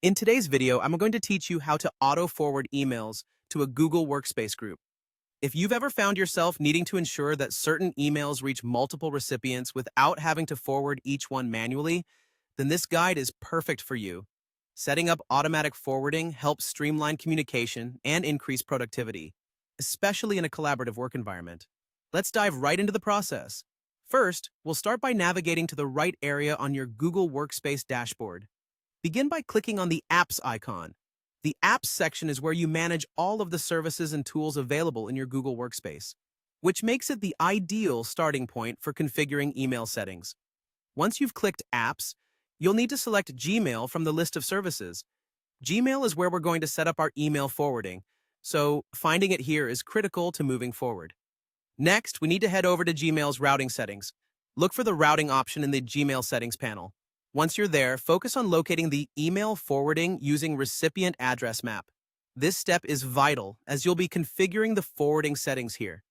In today's video, I'm going to teach you how to auto-forward emails to a Google Workspace group. If you've ever found yourself needing to ensure that certain emails reach multiple recipients without having to forward each one manually, then this guide is perfect for you. Setting up automatic forwarding helps streamline communication and increase productivity, especially in a collaborative work environment. Let's dive right into the process. First, we'll start by navigating to the right area on your Google Workspace dashboard. Begin by clicking on the Apps icon. The Apps section is where you manage all of the services and tools available in your Google Workspace, which makes it the ideal starting point for configuring email settings. Once you've clicked Apps, you'll need to select Gmail from the list of services. Gmail is where we're going to set up our email forwarding, so finding it here is critical to moving forward. Next, we need to head over to Gmail's routing settings. Look for the routing option in the Gmail settings panel. Once you're there, focus on locating the email forwarding using recipient address map. This step is vital as you'll be configuring the forwarding settings here.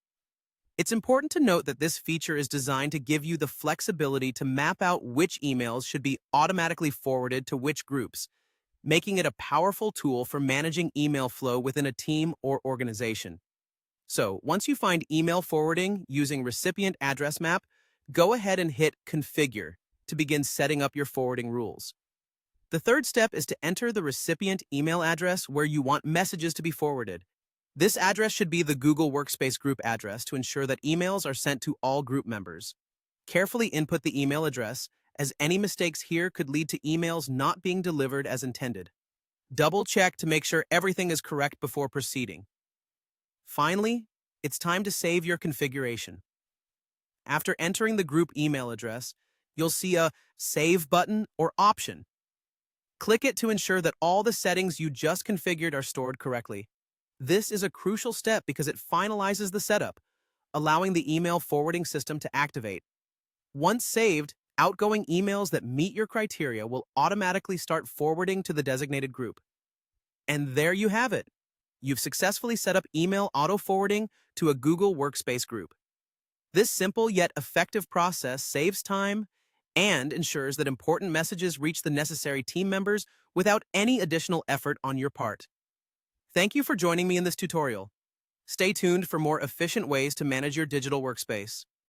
It's important to note that this feature is designed to give you the flexibility to map out which emails should be automatically forwarded to which groups, making it a powerful tool for managing email flow within a team or organization. So, once you find email forwarding using recipient address map, go ahead and hit Configure to begin setting up your forwarding rules. The third step is to enter the recipient email address where you want messages to be forwarded. This address should be the Google Workspace group address to ensure that emails are sent to all group members. Carefully input the email address, as any mistakes here could lead to emails not being delivered as intended. Double-check to make sure everything is correct before proceeding. Finally, it's time to save your configuration. After entering the group email address, you'll see a Save button or option. Click it to ensure that all the settings you just configured are stored correctly. This is a crucial step because it finalizes the setup, allowing the email forwarding system to activate. Once saved, outgoing emails that meet your criteria will automatically start forwarding to the designated group. And there you have it. You've successfully set up email auto-forwarding to a Google Workspace group. This simple yet effective process saves time and ensures that important messages reach the necessary team members without any additional effort on your part. Thank you for joining me in this tutorial. Stay tuned for more efficient ways to manage your digital workspace.